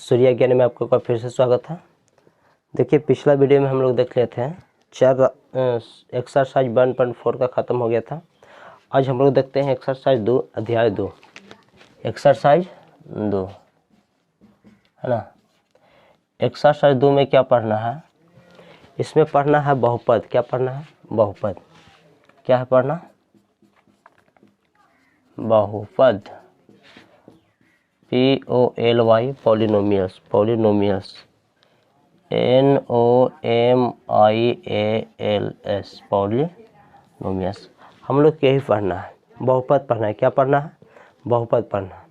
सूर्य ज्ञान में आपका फिर से स्वागत है। देखिए पिछला वीडियो में हम लोग देख लेते हैं एक्सरसाइज 1.4 का ख़त्म हो गया था। आज हम लोग देखते हैं एक्सरसाइज 2 अध्याय 2 एक्सरसाइज 2 है ना। एक्सरसाइज 2 में क्या पढ़ना है? इसमें पढ़ना है बहुपद। क्या पढ़ना है? बहुपद। क्या है पढ़ना? बहुपद। POLY polynomials. Polynomials NOMIALS polynomials. हम लोग यही पढ़ना है, बहुपद पढ़ना है। क्या पढ़ना है? बहुपद पढ़ना है।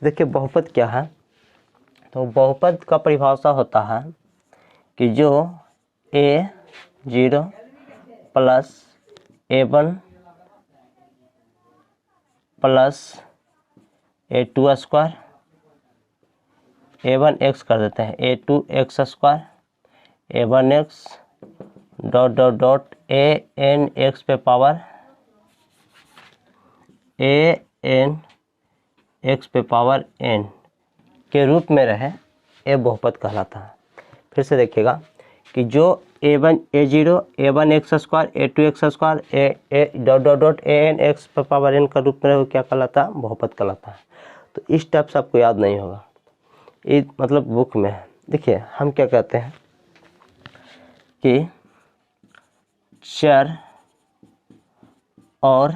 देखिए बहुपद क्या है, तो बहुपद का परिभाषा होता है कि जो A0 plus A1 plus A2 square, A1x कर देते हैं, A2x square, A1x dot dot dot ANX पे पावर ANX पे पावर n के रूप में रहे, ये बहुपद कहलाता है। फिर से देखिएगा कि जो A1 A0 A1x square A2x square A dot dot dot ANX पे पावर n का रूप में रहे, क्या कहलाता है? बहुपद कहलाता है। तो इस टाइप से आपको याद नहीं होगा, ये मतलब बुक में है। देखिए हम क्या कहते हैं कि चर और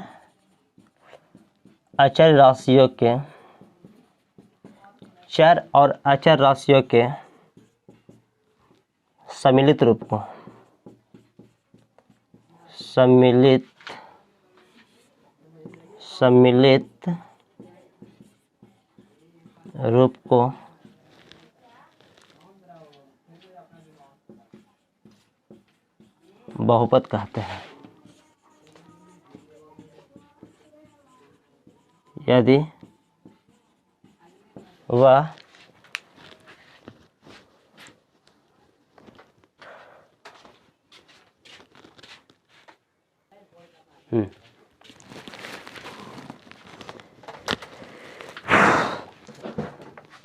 अचर राशियों के सम्मिलित रूप को सम्मिलित रूप को बहुपद कहते हैं। यदि वह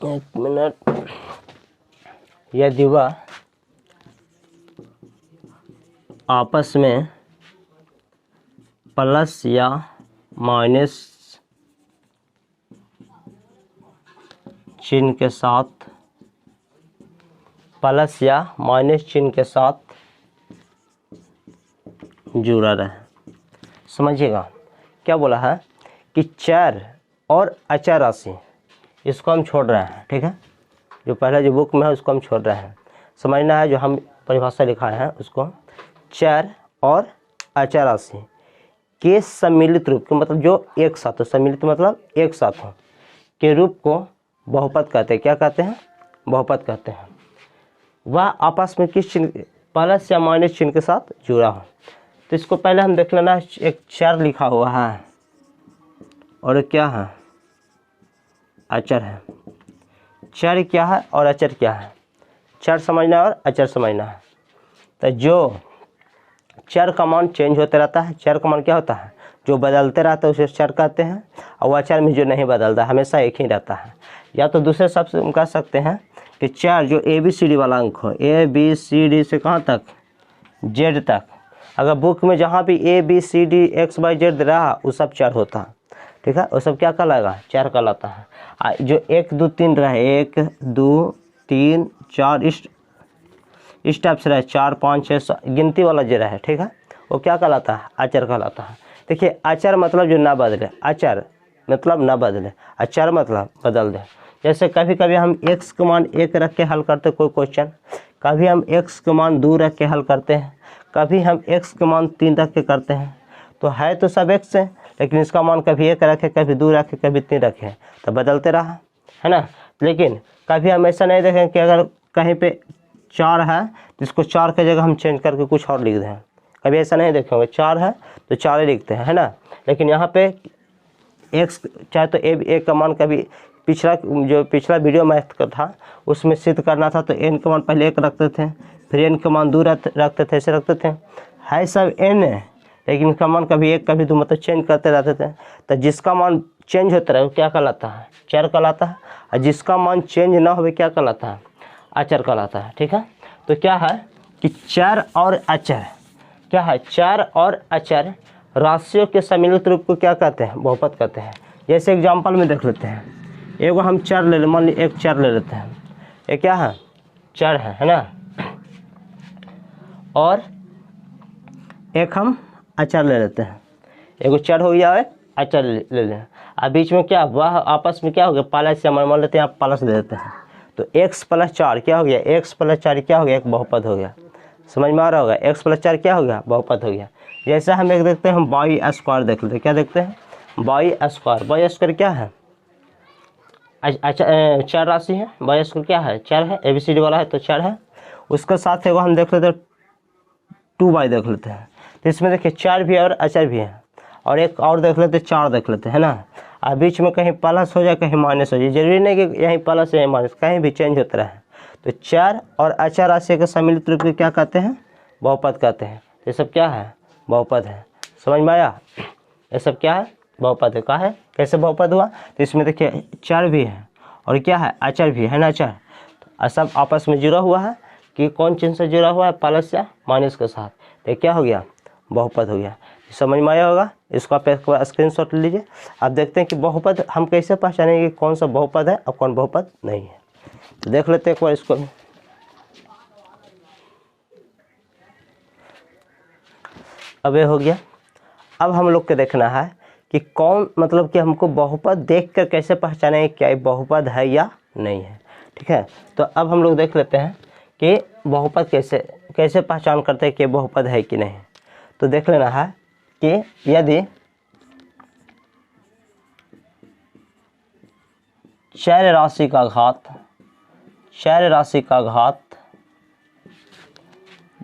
एक मिनट, यदि वह आपस में प्लस या माइनस चिन्ह के साथ जुड़ा रहे। समझिएगा क्या बोला है कि चर और अचर राशि, इसको हम छोड़ रहे हैं, ठीक है। जो पहले जो बुक में है उसको हम छोड़ रहे हैं, समझना है। जो हम परिभाषा लिखा है उसको, चर और अचर राशि के सम्मिलित रूप के, मतलब जो एक साथ हो, सम्मिलित मतलब एक साथ हो, के रूप को बहुपद कहते हैं। क्या कहते हैं? बहुपद कहते हैं। वह आपस में किस चिन्ह, प्लस या माइनस चिन्ह के साथ जुड़ा हो। तो इसको पहले हम देख लेना, एक चर लिखा हुआ है और क्या है? अचर है। चर क्या है और अचर क्या है? चर समझना और अचर समझना है। तो जो चर का मान चेंज होते रहता है, चर का मान क्या होता है? जो बदलते रहता है उसे चर कहते हैं। और अचर में जो नहीं बदलता, हमेशा एक ही रहता है। या तो दूसरे शब्द से हम कह सकते हैं कि चर जो ABCD वाला अंक हो, ABCD से कहाँ तक? Z तक। अगर बुक में जहाँ भी ABCD XYZ रहा वो सब चर होता है, ठीक है। वो सब क्या कहलाएगा? चर कहलाता है। जो 1 2 3 रहे, 1 2 3 4 इस टाइप से रहे, 4 5 6 गिनती वाला जो रहे, ठीक है, वो क्या कहलाता है? अचर कहलाता है। देखिए अचर मतलब जो ना बदले, अचर मतलब ना बदले, अचर मतलब बदल दे। जैसे कभी कभी हम x का मान 1 रख के हल करते कोई क्वेश्चन, कभी हम x का मान 2 रख के हल करते हैं, कभी हम x का मान 3 रख के करते हैं। तो है तो सब x है, लेकिन इसका मान कभी 1 रखे, कभी 2 रखे, कभी 3 रखे, तो बदलते रहा, है ना। लेकिन कभी हम ऐसा नहीं देखें कि अगर कहीं पे 4 है तो इसको 4 की जगह हम चेंज करके कुछ और लिख दें। कभी ऐसा नहीं देखेंगे, 4 है तो 4 ही लिखते हैं, है ना। लेकिन यहाँ पे x चाहे तो a का मान, कभी पिछला वीडियो मैथ का था उसमें सिद्ध करना था तो n का मान पहले 1 रखते थे, फिर n का मान 2 रखते थे, ऐसे रखते थे। है सब n है, लेकिन इसका मान कभी 1 कभी 2 मतलब चेंज करते रहते थे। तो जिसका मान चेंज होता रहे वो क्या कहलाता है, चर कहलाता है। और जिसका मान चेंज ना हो क्या कहलाता है, अचर कहलाता है। ठीक है, तो क्या है कि चर और अचर, क्या है, चर और अचर राशियों के सम्मिलित रूप को क्या कहते हैं, बहुपद कहते हैं। जैसे एग्जांपल में देख लेते हैं, एगो हम चर ले, मान ली एक चर ले लेते हैं, ये क्या है, चर है ना, और एक हम अचर ले लेते हैं। एगो चर हो गया है, अचर ले लें, अब बीच में क्या वह आपस में क्या हो गया, पालस से मान लेते हैं, आप पालस दे देते हैं, तो x + 4 क्या हो गया, x + 4 क्या हो गया, एक बहुपद हो गया। समझ में आ रहा होगा, x + 4 क्या हो गया, बहुपद हो गया। जैसा हम एक देखते हैं, हम y² देख लेते हैं, क्या देखते हैं, y² क्या है, अच्छा चर राशि है, y² क्या है, चर है, ABCD वाला है तो चर है। उसके साथ एगो हम देख लेते हैं 2y देख लेते हैं, तो इसमें देखिए चर भी है और अचर भी है। और एक और देख लेते हैं, 4 देख लेते हैं ना, अब बीच में कहीं प्लस हो जाए कहीं माइनस हो जाए, जरूरी नहीं कि यहीं प्लस यहीं माइनस, कहीं भी चेंज होता रहे। तो चर और अचर राशि के सम्मिलित रूप को क्या कहते हैं, बहुपद कहते हैं। ये सब क्या है, बहुपद है। समझ में आया, ये सब क्या है, बहुपद है। कहा है कैसे बहुपद हुआ, तो इसमें देखिए चर भी है और क्या है, अचर भी है ना, चर तो सब आपस में जुड़ा हुआ है कि कौन चिन्ह से जुड़ा हुआ है, प्लस या माइनस के साथ, तो क्या हो गया, बहुपद हो गया। समझ में आया होगा, इसको आप एक बार स्क्रीनशॉट लीजिए। आप देखते हैं कि बहुपद हम कैसे पहचानेंगे कौन सा बहुपद है और कौन बहुपद नहीं है, तो देख लेते हैं एक बार इसको। अब ये हो गया। अब हम लोग को देखना है कि कौन, मतलब कि हमको बहुपद देखकर कैसे पहचानेंगे क्या ये बहुपद है या नहीं है। ठीक है, तो अब हम लोग देख लेते हैं कि बहुपद कैसे पहचान करते हैं कि बहुपद है कि नहीं। तो देख लेना है कि यदि चर राशि का घात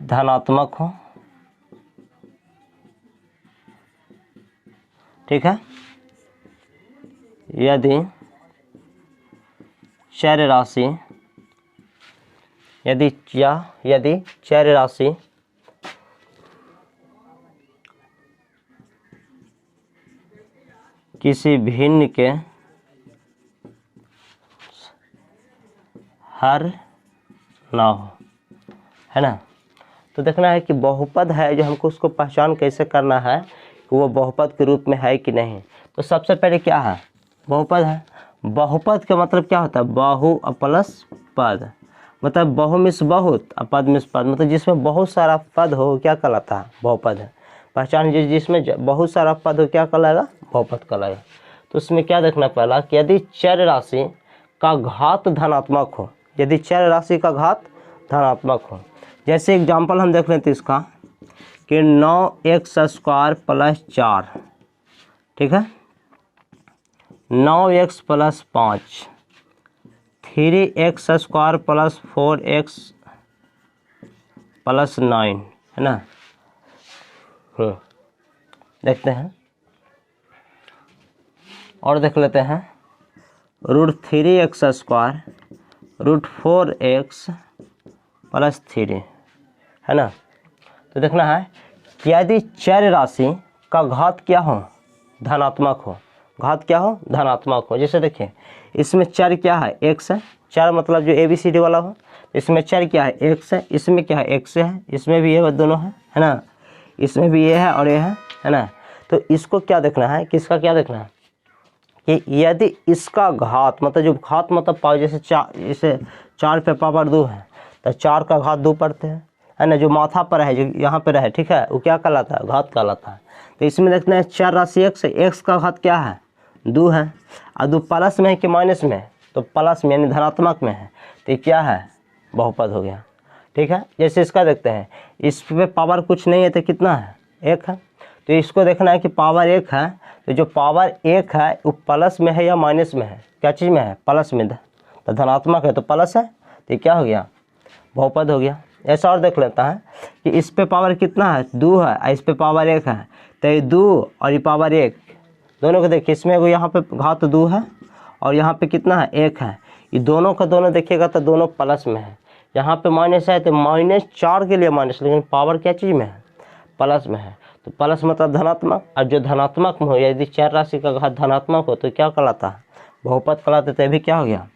धनात्मक हो, ठीक है, यदि चर राशि किसी भिन्न के हर ना हो, है ना। तो देखना है कि बहुपद है जो हमको उसको पहचान कैसे करना है कि वो बहुपद के रूप में है कि नहीं। तो सबसे पहले क्या है, बहुपद है। बहुपद का मतलब क्या होता है, बहु प्लस पद, मतलब बहु मिस बहुत और पद मिस पद, मतलब जिसमें बहुत सारा पद हो क्या कहलाता है, बहुपद है। पहचान जिसमें बहुत सारा पद हो क्या कहलाएगा, बहुपद कहलाएगा। तो उसमें क्या देखना पहला कि यदि चर राशि का घात धनात्मक हो, यदि चर राशि का घात धनात्मक हो, जैसे एग्जाम्पल हम देख लेते हैं इसका कि 9x² + 4, ठीक है, 9x + 5, 3x² + 4x + 9, है ना। देखते हैं और देख लेते हैं √3x² √4x + 3, है ना। तो देखना है कि यदि चर राशि का घात क्या हो, धनात्मक हो, घात क्या हो, धनात्मक हो। जैसे देखिए इसमें चर क्या है, x है, चर मतलब जो ABCD वाला हो, इसमें चर क्या है, x है, इसमें क्या है, x है, इसमें भी ये दोनों है ना, इसमें भी ये है और ये है ना। तो इसको क्या देखना है, किसका क्या देखना है कि यदि इसका घात, मतलब जो घात मतलब पावर, जैसे 4 पे पावर 2 है तो 4 का घात 2 पढ़ते हैं, है ना। जो माथा पर है, जो यहाँ पे रहे, ठीक है, वो क्या कहलाता है, घात कहलाता है। तो इसमें देखते हैं चर राशि x है, x का घात क्या है, 2 है, और 2 प्लस में है कि माइनस में है, तो प्लस में यानी धनात्मक में है, तो ये क्या है, बहुपद हो गया। ठीक है, जैसे इसका देखते हैं, इस पे पावर कुछ नहीं है तो कितना है, 1 है। तो इसको देखना है कि पावर 1 है, तो जो पावर 1 है वो प्लस में है या माइनस में है, क्या चीज़ में है, प्लस में, तो धनात्मक है तो प्लस है, तो क्या हो गया, बहुपद हो गया। ऐसा और देख लेता है कि इस पे पावर कितना है, 2 है, और इस पे पावर 1 है, तो ये 2 और ये पावर 1 दोनों को देखिए, इसमें वो यहाँ पे घात 2 है और यहाँ पे कितना है, 1 है, ये दोनों का दोनों देखिएगा तो दोनों प्लस में है। यहाँ पे माइनस है तो -4 के लिए माइनस, लेकिन पावर क्या चीज़ में है, प्लस में है, तो प्लस मतलब धनात्मक, और जो धनात्मक में हो यदि चर राशि का घात धनात्मक हो तो क्या कहलाता है, बहुपद कहलाता। तो अभी क्या हो गया,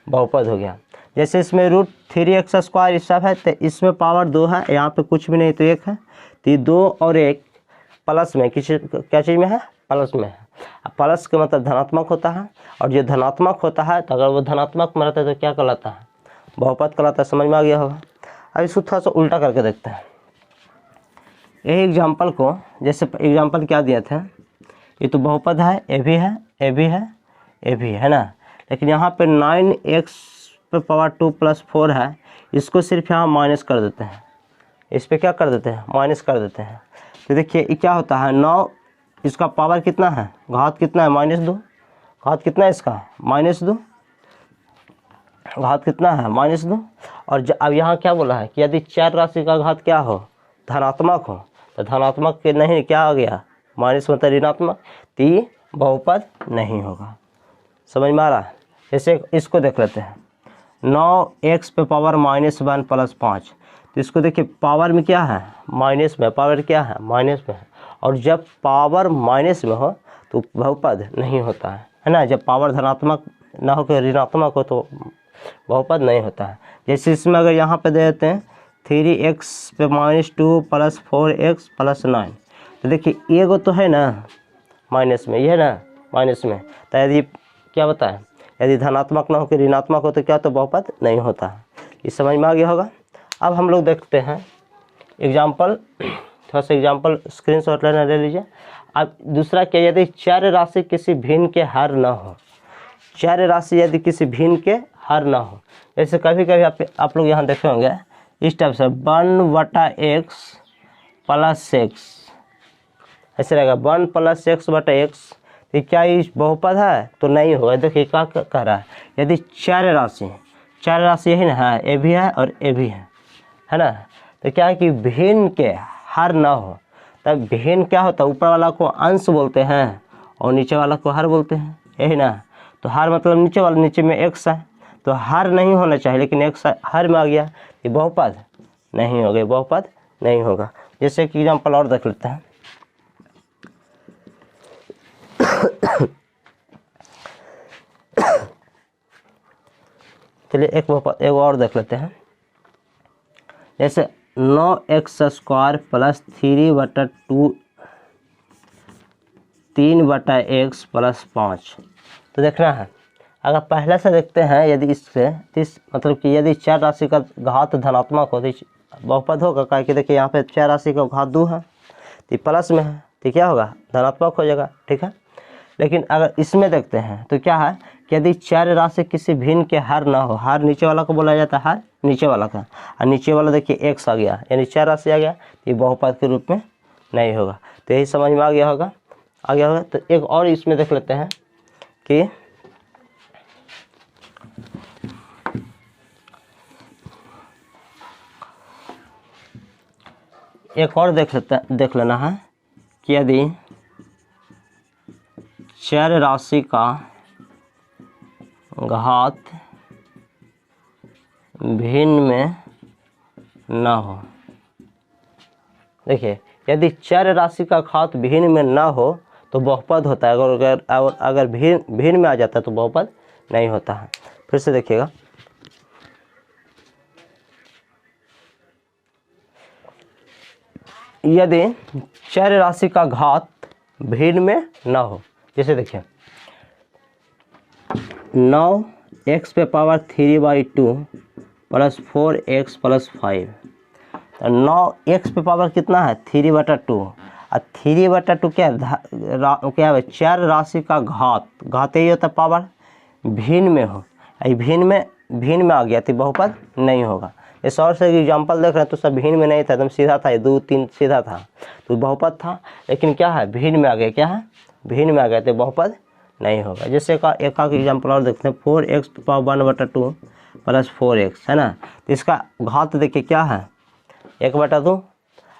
बहुपद हो गया। जैसे इसमें √3x² ये सब है, तो इसमें पावर 2 है, यहाँ पे कुछ भी नहीं तो 1 है, तो ये 2 और 1 प्लस में किसी क्या चीज़ में है, प्लस में है। प्लस का मतलब धनात्मक होता है, और जो धनात्मक होता है तो अगर वो धनात्मक में रहता है तो क्या कहलाता है, बहुपद कहलाता है। समझ में आ गया होगा। अब इसको थोड़ा सा उल्टा करके देखते हैं। यही एग्जाम्पल को, जैसे एग्जाम्पल क्या दिया था, ये तो बहुपद है, ए भी है, ए भी है, ए भी है ना, लेकिन यहाँ पे 9x⁻² + 4 है, इसको सिर्फ यहाँ माइनस कर देते हैं, इस पर क्या कर देते हैं, माइनस कर देते हैं। तो देखिए ये क्या होता है, 9 इसका पावर कितना है, घात कितना है, -2, घात कितना है इसका, -2, घात कितना है, -2। और अब यहाँ क्या बोला है कि यदि चर राशि का घात क्या हो, धनात्मक हो, तो धनात्मक के नहीं क्या आ गया, माइनस मतलब ऋणात्मक, तो ये बहुपद नहीं होगा। समझ में आ रहा है। जैसे इसको देख लेते हैं, 9x⁻1 + 5, तो इसको देखिए पावर में क्या है, माइनस में, पावर क्या है, माइनस में है, और जब पावर माइनस में हो तो बहुपद नहीं होता है ना। जब पावर धनात्मक ना हो के ऋणात्मक हो तो बहुपद नहीं होता है। जैसे इसमें अगर यहाँ पे दे देते हैं 3x⁻² + 4x + 9, तो देखिए एगो तो है ना माइनस में, ये है ना माइनस में, तो यदि क्या बताएं, यदि धनात्मक ना हो कि ऋणात्मक हो तो क्या, तो बहुपद नहीं होता है। ये समझ में आ गया होगा। अब हम लोग देखते हैं एग्जाम्पल, थोड़ा सा एग्जाम्पल स्क्रीनशॉट लेना ले लीजिए। अब दूसरा क्या, यदि चर राशि किसी भिन्न के हर न हो, चर राशि यदि किसी भिन्न के हर न हो, जैसे कभी कभी आप लोग यहाँ देखे होंगे इस टाइप से 1/x + x, ऐसे रहेगा 1 + x/x, तो क्या ये बहुपद है, तो नहीं होगा। देखिए क्या कह रहा है, यदि चर राशि यही ना है, ए भी है और ए भी है ना, तो क्या है कि भिन्न के हर ना हो, तब भिन्न क्या होता है, ऊपर वाला को अंश बोलते हैं और नीचे वाला को हर बोलते हैं, यही ना। तो हर मतलब नीचे वाला, नीचे में x है, तो हर नहीं होना चाहिए, लेकिन x हर में आ गया, ये बहुपद नहीं होगा, बहुपद नहीं होगा। जैसे कि एग्जाम्पल और देख लेते हैं। चलिए एक और देख लेते हैं। जैसे 9x² + 3/x + 5, तो देखना है अगर पहले से देखते हैं, यदि इससे मतलब कि यदि चर राशि का घात धनात्मक हो तो बहुपद होगा, क्या कि देखिए यहाँ पे चर राशि का घात 2 है, तो प्लस में है, तो क्या होगा, धनात्मक हो जाएगा, ठीक है। लेकिन अगर इसमें देखते हैं तो क्या है कि यदि चर राशि किसी भिन्न के हर ना हो, हर नीचे वाला को बोला जाता है, हर नीचे वाला का, और नीचे वाला देखिए x आ गया, यानी चर राशि आ गया, ये बहुपद के रूप में नहीं होगा। तो यही समझ में आ गया होगा। तो एक और इसमें देख लेते हैं कि एक और देख लेना है कि यदि चर राशि का घात भिन्न में न हो, देखिए यदि चर राशि का घात भिन्न में न हो तो बहुपद होता है, अगर भिन्न में आ जाता है तो बहुपद नहीं होता है। फिर से देखिएगा, यदि चर राशि का घात भिन्न में न हो, जैसे देखिए 9x⁻³ + 4x + 5, तो 9x कितना है, 3/2, और 3/2 क्या है, चर राशि का घात यही होता है पावर, भिन्न में हो, भिन्न में आ गया तो बहुपद नहीं होगा। इस और से एग्जाम्पल देख रहे हैं तो सब भिन्न में नहीं था, एकदम सीधा था, 2 3 सीधा था तो बहुपद था, लेकिन क्या है भिन्न में आ गया, क्या है भिन्न में आ गया तो बहुपद नहीं होगा। जैसे एक एग्जाम्पल और देखते हैं, 4x⁻1/2 + 4x है ना, तो इसका घात देखिए क्या है 1/2,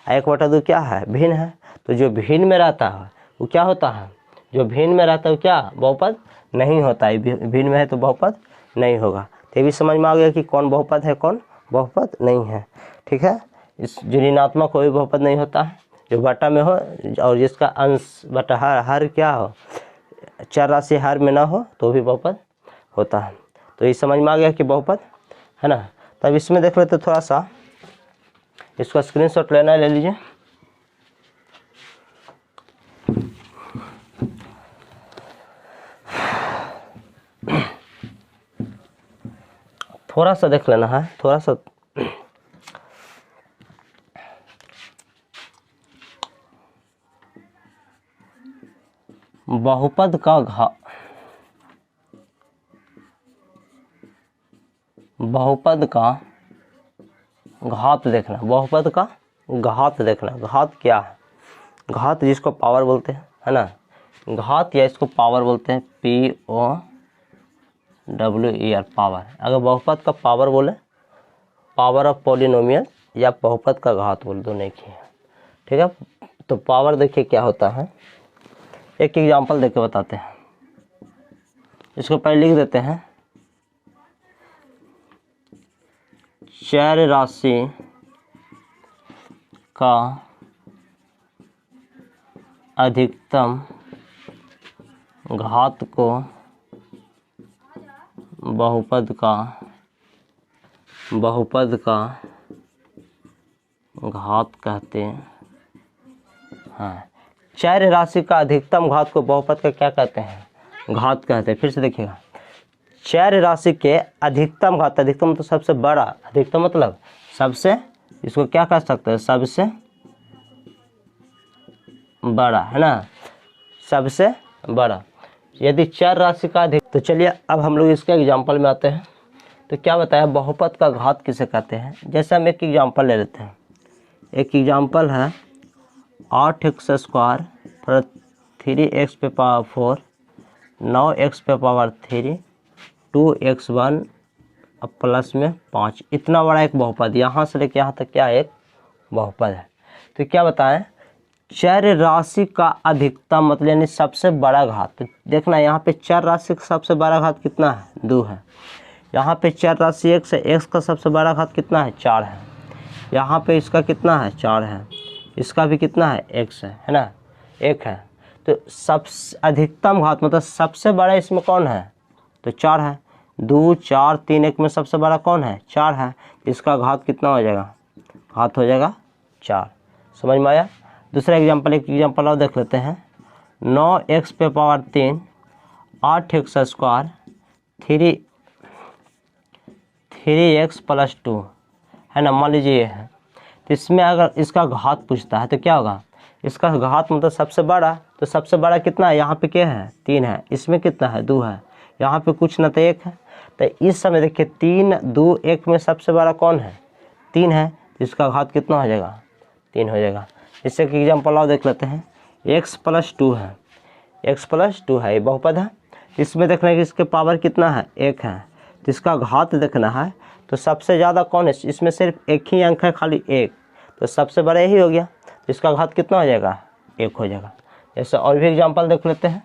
1/2 क्या है भिन्न है, तो जो भिन्न में रहता है वो क्या होता है, जो भिन्न में रहता है वो क्या बहुपद नहीं होता है, भिन्न में है तो बहुपद नहीं होगा। तो ये भी समझ में आ गया कि कौन बहुपद है कौन बहुपद नहीं है, ठीक है। इस जो ऋणात्मक कोई बहुपद नहीं होता है, जो बटा में हो और जिसका अंश बटा हर क्या हो, चर राशि हर में ना हो तो भी बहुपद होता है। तो ये समझ में आ गया कि बहुपद है ना। तब इसमें देख लेते थोड़ा सा, इसका स्क्रीनशॉट लेना है, ले लीजिए। थोड़ा सा देख लेना है, थोड़ा सा। बहुपद का घात देखना, बहुपद का घात देखना। घात क्या है? घात जिसको पावर बोलते हैं, है ना, घात या इसको पावर बोलते हैं, POWER, पावर। अगर बहुपद का पावर बोले, पावर ऑफ पॉलिनोमियल, या बहुपद का घात बोले, दोनों एक ही है, ठीक है। तो पावर देखिए क्या होता है, एक एग्जांपल देके बताते हैं। इसको पहले लिख देते हैं, चर राशि का अधिकतम घात को बहुपद का घात कहते हैं। चर राशि का अधिकतम घात को बहुपद का क्या कहते हैं? घात कहते हैं। फिर से देखिएगा, चर राशि के अधिकतम घात, अधिकतम तो सबसे बड़ा, अधिकतम मतलब सबसे, इसको क्या कह सकते हैं, सबसे बड़ा, है ना, सबसे बड़ा। यदि चर राशि का अधिक, तो चलिए अब हम लोग इसके एग्जाम्पल में आते हैं। तो क्या बताया, बहुपद का घात किसे कहते हैं? जैसे हम एक एग्जाम्पल ले लेते हैं। एक एग्जाम्पल है 8x² + 3x पे पावर 4, 9x पे पावर 3, 2x1 अब प्लस में 5। इतना बड़ा एक बहुपद, यहाँ से लेके यहाँ तक क्या एक बहुपद है। तो क्या बताएं, चर राशि का अधिकतम मतलब यानी सबसे बड़ा घात। तो देखना यहाँ पे चर राशि का सबसे बड़ा घात कितना है, 2 है। यहाँ पे चर राशि x है, x का सबसे बड़ा घात कितना है, 4 है। यहाँ पे इसका कितना है, 4 है। इसका भी कितना है, x है ना, 1 है। तो सबसे अधिकतम घात मतलब सबसे बड़ा इसमें कौन है, तो 4 है। 2, 4, 3, 1 में सबसे बड़ा कौन है, 4 है। इसका घात कितना हो जाएगा, घात हो जाएगा 4। समझ में आया। दूसरा एग्जाम्पल, एक एग्जाम्पल और देख लेते हैं। 9x पे पावर 3, 8x², 3x + 2, है ना, मान लीजिए ये है। तो इसमें अगर इसका घात पूछता है तो क्या होगा, इसका घात मतलब सबसे बड़ा, तो सबसे बड़ा कितना है, यहाँ पे क्या है, 3 है। इसमें कितना है, 2 है। यहाँ पे कुछ ना तो 1 है। तो इस समय देखिए 3, 2, 1 में सबसे बड़ा कौन है, 3 है। इसका घात कितना हो जाएगा, 3 हो जाएगा। इससे एक एग्जाम्पल और देख लेते हैं। x + 2 है, x + 2 है, ये बहुपद है। इसमें देखना है कि इसके पावर कितना है, 1 है। तो इसका घात देखना है, तो सबसे ज़्यादा कौन है, इसमें सिर्फ एक ही अंक है, खाली 1, तो सबसे बड़ा यही हो गया। तो इसका घात कितना हो जाएगा, 1 हो जाएगा। जैसे और भी एग्जाम्पल देख लेते हैं।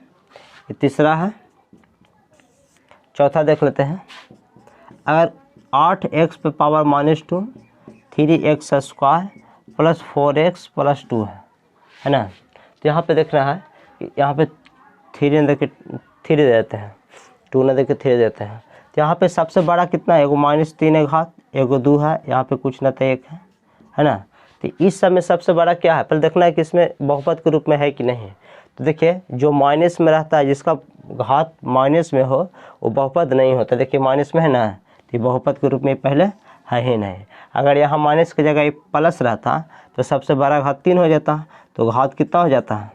ये तीसरा है। चौथा देख लेते हैं। अगर 8x पे पावर -2, 3x² + 4x + 2 है ना। तो यहाँ पे देखना है कि यहाँ पे 3 देके 3 दे देते हैं, 2 न देके 3 देते हैं। तो यहाँ पे सबसे बड़ा कितना है, एगो -3 है घात, एगो 2 है, यहाँ पे कुछ न तो 1 है ना। तो इस सब में सबसे बड़ा क्या है, पहले देखना है कि इसमें बहुपद के रूप में है कि नहीं। तो देखिए जो माइनस में रहता है, जिसका घात माइनस में हो वो बहुपद नहीं होता। देखिए माइनस में है ना, तो बहुपद के रूप में पहले है ही नहीं। अगर यहाँ माइनस की जगह प्लस रहता तो सबसे बड़ा घात 3 हो जाता, तो घात कितना हो जाता है,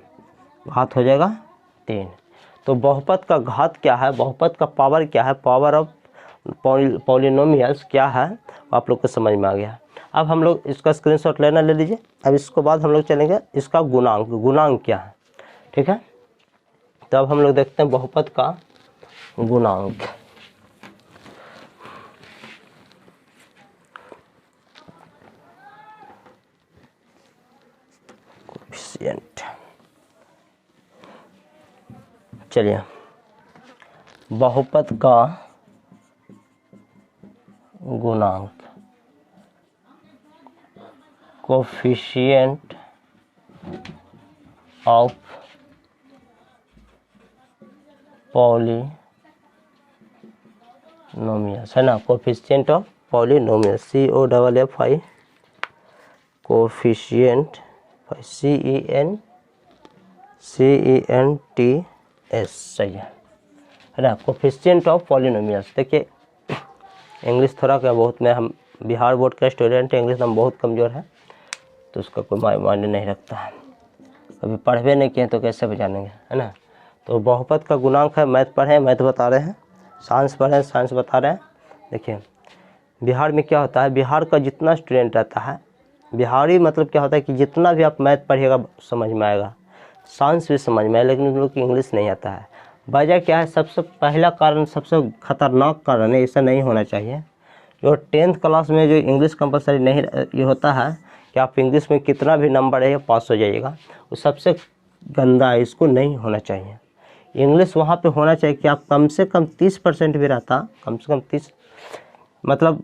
घात हो जाएगा 3। तो बहुपद का घात क्या है, बहुपद का पावर क्या है, पावर ऑफ पॉलिनोमियल्स क्या है, आप लोग को समझ में आ गया। अब हम लोग इसका स्क्रीनशॉट लेना, ले लीजिए। अब इसके बाद हम लोग चलेंगे इसका गुणांक, गुणांक क्या है, ठीक है। तो अब हम लोग देखते हैं बहुपद का गुणांक। चलिए, बहुपद का गुणांक, कोफिशिएंट ऑफ पॉलिनोमियल्स, है ना, coefficient of polynomials, COFFI, coefficient, CENTS, सही है ना, कोफिशिएंट ऑफ पॉलिनोमियल्स। देखिए इंग्लिश थोड़ा क्या बहुत में, हम बिहार बोर्ड का स्टूडेंट है, इंग्लिश हम बहुत कमज़ोर है, तो उसका कोई मायने नहीं रखता है, कभी पढ़वे नहीं किए तो कैसे जानेंगे, है ना। तो बहुपद का गुणांक है, मैथ पढ़े, मैथ बता रहे हैं, साइंस पढ़े, साइंस बता रहे हैं। देखिए बिहार में क्या होता है, बिहार का जितना स्टूडेंट रहता है, बिहारी मतलब क्या होता है कि जितना भी आप मैथ पढ़िएगा समझ में आएगा, साइंस भी समझ में आएगा, लेकिन उन लोग की इंग्लिश नहीं आता है। वजह क्या है, सबसे पहला कारण, सबसे खतरनाक कारण है, ऐसा नहीं होना चाहिए। जो 10th क्लास में जो इंग्लिश कंपलसरी नहीं ये होता है कि आप इंग्लिश में कितना भी नंबर है पास हो जाइएगा, वो सबसे गंदा है, इसको नहीं होना चाहिए। इंग्लिश वहाँ पे होना चाहिए कि आप कम से कम 30% भी रहता, कम से कम 30, मतलब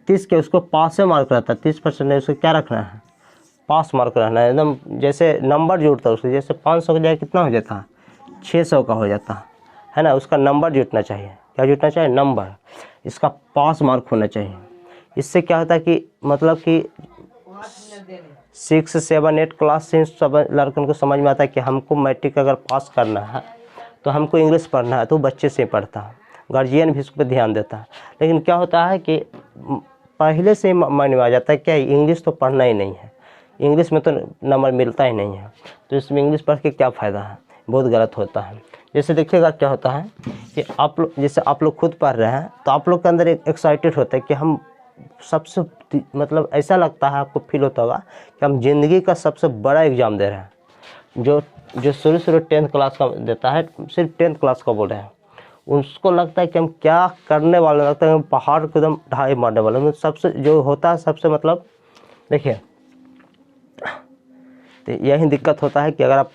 30 के उसको पास से मार्क रहता, 30% नहीं, उसको क्या रखना है, पास मार्क रहना है एकदम। जैसे नंबर जुड़ता है उसके, जैसे 500 की जगह कितना हो जाता, 600 का हो जाता है ना, उसका नंबर जुटना चाहिए। क्या जुटना चाहिए, नंबर, इसका पास मार्क होना चाहिए। इससे क्या होता है कि मतलब कि 6, 7, 8 क्लास से सब लड़कों को समझ में आता है कि हमको मैट्रिक अगर पास करना है तो हमको इंग्लिश पढ़ना है, तो बच्चे से पढ़ता है, गार्जियन भी इस पर ध्यान देता है। लेकिन क्या होता है कि पहले से ही मन में आ जाता है क्या इंग्लिश तो पढ़ना ही नहीं है, इंग्लिश में तो नंबर मिलता ही नहीं है, तो इसमें इंग्लिश पढ़ के क्या फ़ायदा है, बहुत गलत होता है। जैसे देखिएगा क्या होता है कि आप लोग, जैसे आप लोग खुद पढ़ रहे हैं तो आप लोग के अंदर एक एक्साइटेड होता है कि हम सबसे, मतलब ऐसा लगता है, आपको फील होता होगा कि हम ज़िंदगी का सबसे बड़ा एग्ज़ाम दे रहे हैं। जो शुरू 10th क्लास का देता है, सिर्फ 10th क्लास का बोल रहे हैं, उसको लगता है कि हम क्या करने वाले, लगता है हम पहाड़ को एकदम ढाई मारने वाले। मतलब सबसे जो होता है सबसे, मतलब देखिए तो यही दिक्कत होता है कि अगर आप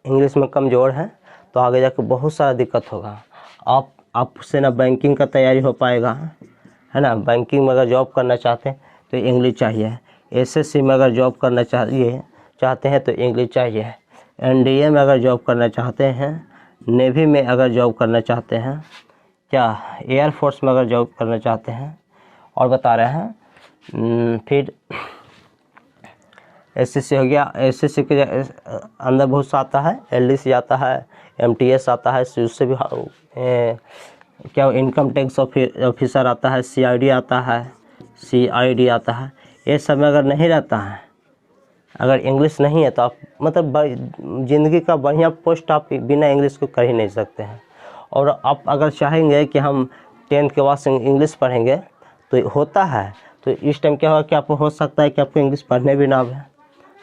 इंग्लिश में कमज़ोर हैं तो आगे जाकर बहुत सारा दिक्कत होगा। आपसे ना बैंकिंग का तैयारी हो पाएगा, है ना, बैंकिंग में अगर जॉब करना चाहते हैं तो इंग्लिश चाहिए, SSC में अगर जॉब करना चाहते हैं तो इंग्लिश चाहिए, NDA में अगर जॉब करना चाहते हैं, नेवी में अगर जॉब करना चाहते हैं, क्या एयरफोर्स में अगर जॉब करना चाहते हैं, और बता रहे हैं फिर SSC हो गया, SSC के अंदर बहुत सा आता है, LDC आता है, MTS आता है, उससे भी क्या इनकम टैक्स ऑफिसर आता है, CID आता है, CID आता है। ये सब में अगर नहीं रहता है, अगर इंग्लिश नहीं है तो आप मतलब ज़िंदगी का बढ़िया पोस्ट आप बिना इंग्लिश को कर ही नहीं सकते हैं। और आप अगर चाहेंगे कि हम 10th के बाद से इंग्लिश पढ़ेंगे तो होता है, तो इस टाइम क्या होगा कि आपको हो सकता है कि आपको इंग्लिश पढ़ने भी ना आवे,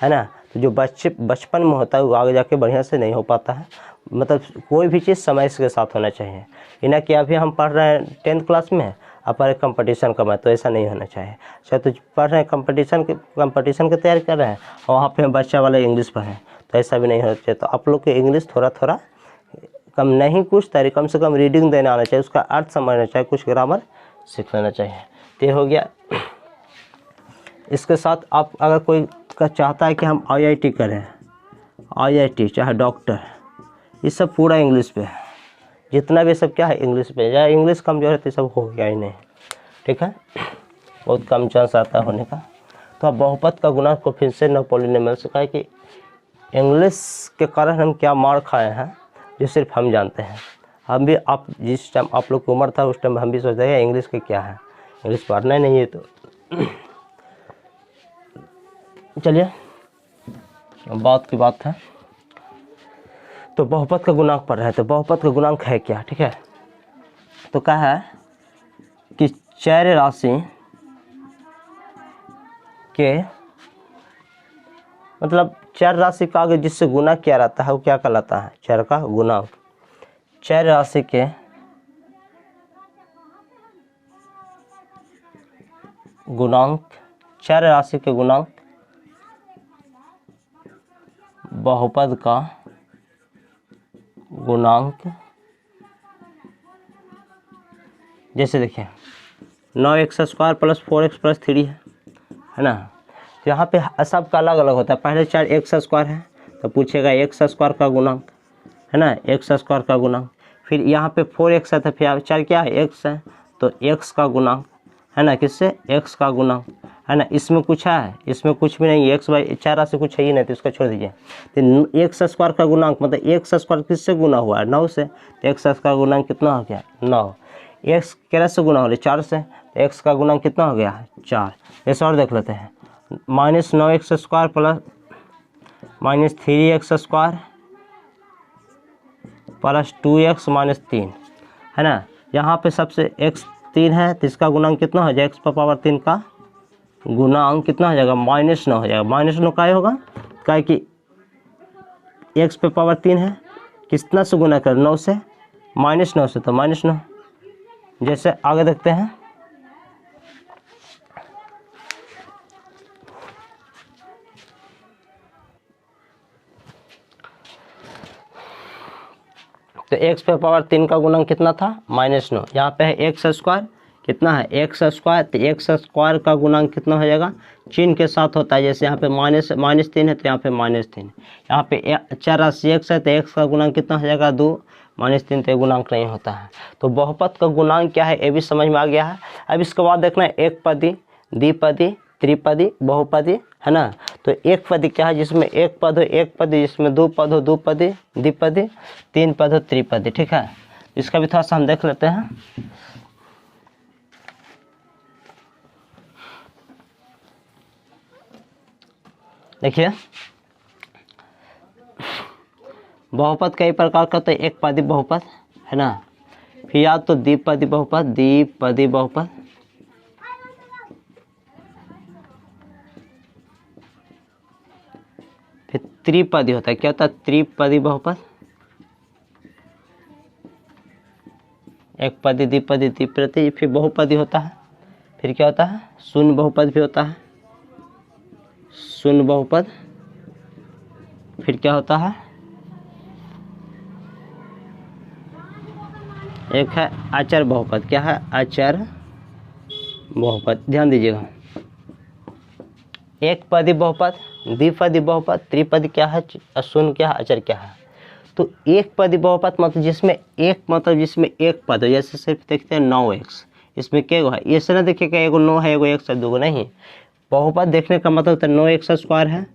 है ना। तो जो बचपन में होता है वो आगे जाके बढ़िया से नहीं हो पाता है। मतलब कोई भी चीज़ समय के साथ होना चाहिए, ये ना कि अभी हम पढ़ रहे हैं 10th क्लास में पर कंपटीशन का, मैं तो ऐसा नहीं होना चाहिए। अच्छा तो पढ़ रहे हैं कंपटीशन की तैयारी कर रहे हैं और वहाँ पे हम बच्चा वाला इंग्लिश पढ़ें, तो ऐसा भी नहीं होना चाहिए। तो आप लोग के इंग्लिश थोड़ा थोड़ा कम नहीं, कुछ तैयारी, कम से कम रीडिंग देना आना चाहिए, उसका अर्थ समझना चाहिए, कुछ ग्रामर सीख लेना चाहिए। तो ये हो गया। इसके साथ आप अगर कोई का चाहता है कि हम IIT करें, IIT चाहे डॉक्टर, ये सब पूरा इंग्लिश पे है, जितना भी सब क्या है इंग्लिश पे, या इंग्लिश कमजोर है तो सब हो गया ही नहीं, ठीक है, बहुत कम चांस आता है होने का। तो अब बहुपद का गुणांक को फिर से पॉलिनोमियल से कहा कि इंग्लिश के कारण हम क्या मार खाए हैं जो सिर्फ हम जानते हैं। हम भी, आप जिस टाइम आप लोग की उम्र था उस टाइम हम भी सोचते हैं इंग्लिश के क्या है, इंग्लिश पढ़ना ही नहीं है। तो चलिए बात की बात है, तो बहुपद का गुणांक पढ़ रहे हैं। तो बहुपद का गुणांक है क्या, ठीक है। तो क्या है कि चर राशि के, मतलब चर राशि का आगे जिससे गुना किया रहता है वो क्या कहलाता है, चर का गुणांक। चर राशि के गुणांक, चर राशि के गुणांक बहुपद का गुणांक। जैसे देखिए 9x² + 4x + 3 है ना। तो यहाँ पे सबका अलग अलग होता है। पहले 4x² है तो पूछेगा एक्स स्क्वायर का गुणांक, है ना, एक्स स्क्वायर का गुणांक। फिर यहाँ पे 4x है तो फिर यहाँ 4 क्या है, x है, तो x का गुणांक, है ना, किससे, x का गुणांक, है ना। इसमें कुछ है, इसमें कुछ भी नहीं, x बाई 4 से कुछ है ही नहीं, तो इसको छोड़ दीजिए। तो एक्स स्क्वायर का गुणांक मतलब एक्स स्क्वायर किससे गुना हुआ है, 9 से, तो एक्स का गुणांक कितना हो गया, 9। एक्स केरा से गुना हो रहा है, 4 से, तो एक्स का गुणांक कितना हो गया, 4। ऐसा और देख लेते हैं, -9x square plus -3x square plus 2x minus 3, है ना। यहाँ पे सबसे x 3 है तो इसका गुणांक कितना हो जाएगा, x पर पावर 3 का गुणांक कितना हो जाएगा, -9 हो जाएगा। -9 का होगा, क्या कि x पे पावर 3 है, कितना से गुना कर, 9 से, -9 से, तो -9। जैसे आगे देखते हैं, तो x पे पावर 3 का गुणांक कितना था, -9। यहाँ पे है एक्स स्क्वायर, कितना है, एक्स स्क्वायर, तो एक्स स्क्वायर का गुणांक कितना हो जाएगा, चिन्ह के साथ होता है। जैसे यहाँ पे -3 है तो यहाँ पे -3, यहाँ पे 4 राशि x है तो x का गुणांक कितना हो जाएगा, 2, -3, तो गुणांक नहीं होता है। तो बहुपद का गुणांक क्या है ये भी समझ में आ गया है। अब इसके बाद देखना है एक पदी, द्विपदी, त्रिपदी, बहुपदी, है ना। तो एक पदी क्या है, जिसमें एक पद हो एक पदी, जिसमें दो पद हो दो पदी, द्विपदी, 3 पद हो त्रिपदी, ठीक है। इसका भी थोड़ा सा हम देख लेते हैं। देखिए, बहुपद कई प्रकार का, तो एक पदी बहुपद, है ना, फिर या तो द्विपदी बहुपद, द्विपदी बहुपद, फिर त्रिपदी होता है, क्या होता है, त्रिपदी बहुपद, एक पदी, द्विपदी, त्रिपदी, फिर बहुपदी होता है। फिर क्या होता है, शून्य बहुपद भी होता है, शून्य बहुपद। फिर क्या होता है, एक है अचर बहुपद, क्या है, अचर बहुपद। ध्यान दीजिएगा, एक पदी बहुपद, द्विपदी बहुपद, त्रिपदी क्या है, शून्य क्या है, अचर क्या है। तो एक पदी बहुपद मतलब जिसमें एक पद हो, जैसे सिर्फ देखते हैं 9x, इसमें क्या है, ये से ना देखिएगा एगो 9 है, एगो x है, दो नहीं। बहुपद देखने का मतलब तो 9x स्क्वायर है,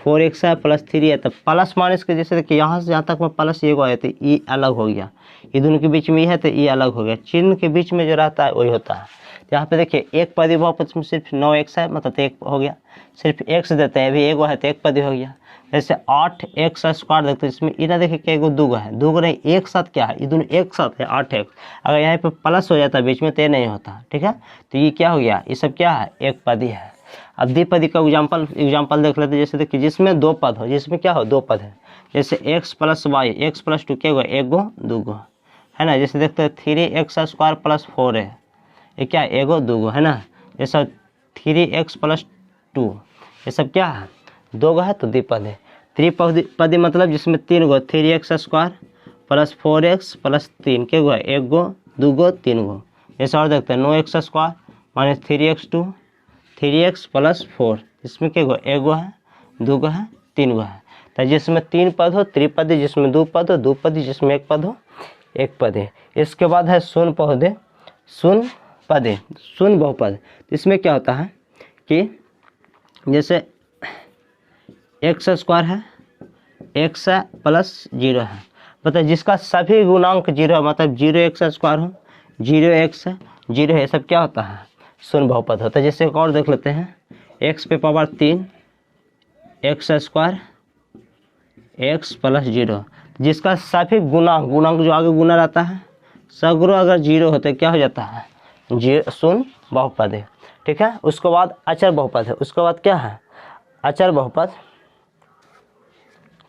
4x है, प्लस 3 है, तो प्लस माइनस के जैसे देखिए यहाँ से यहाँ तक में प्लस ये आया तो ये अलग हो गया, ये दोनों के बीच में ये है तो ये अलग हो गया, चिन्ह के बीच में जो रहता है वही होता है। तो यहाँ पे देखिए एक पदी बहुपद में सिर्फ 9x है, मतलब तो एक हो गया, सिर्फ x देते हैं, अभी एगो है तो एक पदी हो गया। जैसे 8x स्क्वायर देखते हैं, इसमें इधर देखिए क्या एगो दूगो है, दूगो नहीं, एक साथ क्या है, ये दोनों एक साथ है 8x। अगर यहाँ पे प्लस हो जाता है बीच में तो ये नहीं होता, ठीक है। तो ये क्या हो गया, ये सब क्या है, एक पदी है। अब द्विपदी का एग्जाम्पल देख लेते हैं। जैसे देखिए जिसमें दो पद हो, जिसमें क्या हो, दो पद है, जैसे x plus Y, x plus 2 क्या होगा, एगो दूगो, है ना। जैसे देखते हैं 3x स्क्वायर प्लस 4 है, ये क्या है, एगो दूगो, है ना। जैसा 3x प्लस 2, ये सब क्या है, दो गो है तो द्विपद है। त्रिपदी मतलब जिसमें 3 गो, 3x square plus 4x plus 3 के गो है, एक गो, दो गो, 3 गो। जैसा और देखते हैं 9x square minus 3x2, 3x plus 4, इसमें क्या गो, एक गो है, दो गो है, 3 गो है। तो जिसमें 3 पद हो त्रिपदी, जिसमें 2 पद हो द्विपदी, जिसमें एक पद हो एक पद है। इसके बाद है शून्य पौधे, शून्य पदे, शून्य बहुपद। इसमें क्या होता है कि जैसे x स्क्वायर है, x है प्लस 0 है, मतलब जिसका सभी गुणांक 0 है, मतलब 0x स्क्वायर हो, 0x है, 0 है, सब क्या होता है, शून्य बहुपद होता है। जैसे एक और देख लेते हैं, x पे power 3, x square, x plus 0, जिसका सभी गुणांक जो आगे गुना रहता है सगरो अगर 0 होते क्या हो जाता है, शून्य बहुपद है, ठीक है। उसके बाद अचर बहुपद है, उसके बाद क्या है, अचर बहुपद।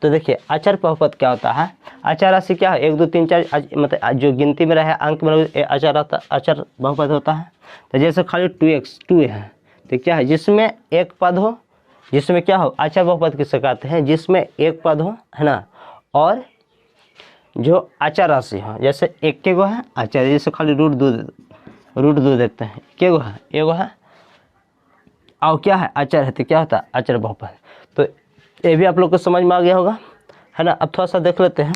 तो देखिए अचर बहुपद क्या होता है, अचर राशि क्या है, 1 2 3 4, मतलब जो गिनती में रहे अंक में अचर बहुपद होता है। तो जैसे खाली 2 है तो क्या है, जिसमें एक पद हो, जिसमें क्या हो, अचर बहुपद किसे कहते हैं, जिसमें एक पद हो, है ना, और जो अचर राशि हो, जैसे एक के गो है अचर, जैसे खाली √2 देखते हैं, के गो है, एगो है, और क्या है, अचर है, तो क्या होता है, अचर बहुपद। तो ये भी आप लोग को समझ में आ गया होगा, है ना। अब थोड़ा सा देख लेते हैं,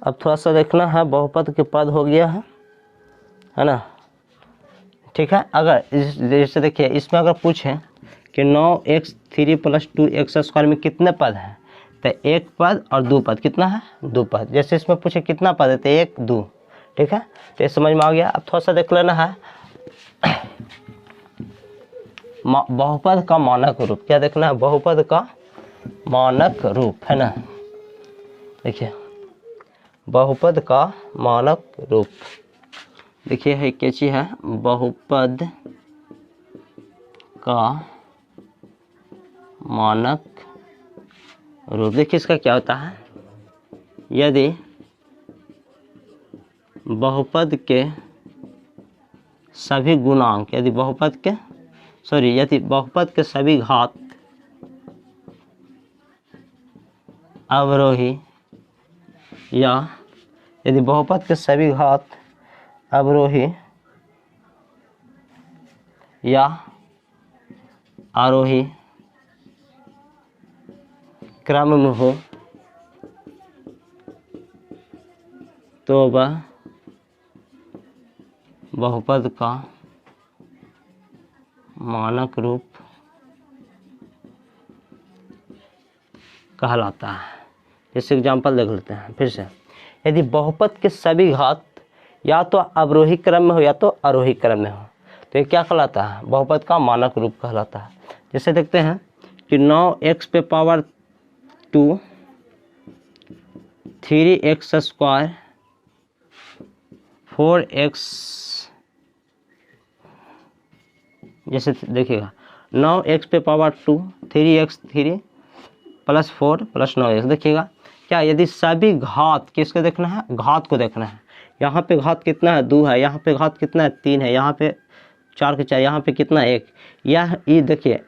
अब थोड़ा सा देखना है, बहुपद के पद हो गया है ना, ठीक है। अगर जैसे देखिए इसमें अगर पूछें कि 9x 3 + 2x² में कितने पद हैं, तो एक पद और दो पद, कितना है, दो पद। जैसे इसमें पूछे कितना पद है, तो 1 2, ठीक है। तो ये समझ में आ गया। अब थोड़ा सा देख लेना है बहुपद का मानक रूप, क्या देखना है, बहुपद का मानक रूप, है ना। देखिए बहुपद का मानक रूप, देखिए है क्या चीज है, बहुपद का मानक रूप। देखिए इसका क्या होता है, यदि बहुपद के सभी गुणांक, यदि बहुपद के सभी घात अवरोही, या यदि बहुपद के सभी घात अवरोही या आरोही क्रम में हो, तो वह बहुपद का मानक रूप कहलाता है। जैसे एग्जाम्पल देख लेते हैं फिर से, यदि बहुपद के सभी घात या तो अवरोही क्रम में हो या तो आरोही क्रम में हो, तो ये क्या कहलाता है, बहुपद का मानक रूप कहलाता है। जैसे देखते हैं कि 9x पे पावर 2 3x², 4x, जैसे देखिएगा 9x पे पावर 2 3x3 + 4 + 9x, देखिएगा क्या, यदि सभी घात किसको देखना है, घात को देखना है। यहाँ पे घात कितना है, 2 है, यहाँ पे घात कितना है, 3 है, यहाँ पे 4 के 4, यहाँ पे कितना, 1। यह ये देखिए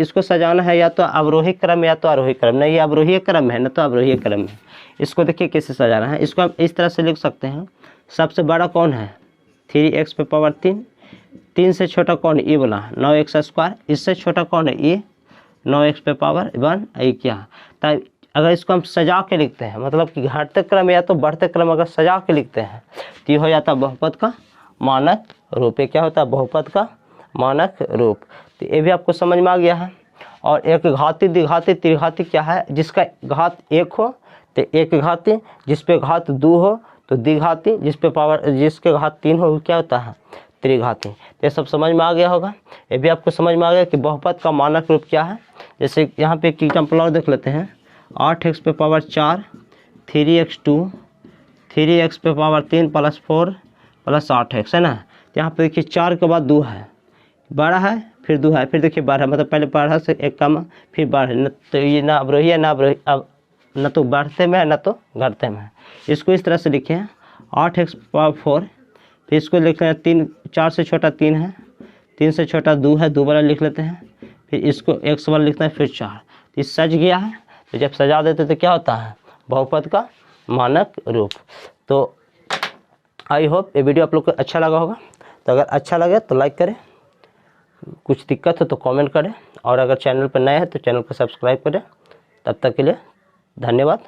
इसको सजाना है या तो अवरोही क्रम में या तो आरोही क्रम में, ये अवरोही क्रम में है ना, तो अवरोही क्रम में। इसको देखिए कैसे सजाना है, इसको हम इस तरह से लिख सकते हैं, सबसे बड़ा कौन है, 3x पे पावर 3, 3 से छोटा कौन, ये बोला 9x², इससे छोटा कौन है, ये 9x पे पावर 1, ये क्या। तब अगर इसको हम सजा के लिखते हैं, मतलब कि घटते क्रम या तो बढ़ते क्रम अगर सजा के लिखते हैं, तो ये हो जाता है बहुपद का मानक रूप। ये क्या होता है, बहुपद का मानक रूप। तो ये भी आपको समझ में आ गया है। और एक घाती, द्विघाती, त्रिघाती क्या है, जिसका घात 1 हो तो एक घाती, जिस पे घात 2 हो तो द्विघाती, जिसके घात 3 हो क्या होता है, त्रिघाती। तो ये सब समझ में आ गया होगा। ये भी आपको समझ में आ गया कि बहुपद का मानक रूप क्या है। जैसे यहाँ पे एक एग्जाम्पल और देख लेते हैं, 8x पे पावर 4 3x2 3x पे पावर 3 + 4 + 8x, है ना। तो यहाँ पे देखिए 4 के बाद 2 है, बड़ा है, फिर 2 है, फिर देखिए 12, मतलब पहले 12 से एक कम, फिर 12, न तो ये ना अवरोही है ना अवरोही, अब न तो बढ़ते में है ना तो घटते में। इसको इस तरह से लिखे हैं 8x पावर 4, फिर इसको लिख लें 3, 4 से छोटा 3 है, 3 से छोटा 2 है, 2 वाला लिख लेते हैं, फिर इसको x वाला लिखते हैं, फिर 4। तो सज गया है। तो जब सजा देते तो क्या होता है, बहुपद का मानक रूप। तो आई होप ये वीडियो आप लोग को अच्छा लगा होगा। तो अगर अच्छा लगे तो लाइक करें, कुछ दिक्कत हो तो कमेंट करें, और अगर चैनल पर नए हैं तो चैनल को सब्सक्राइब करें। तब तक के लिए धन्यवाद।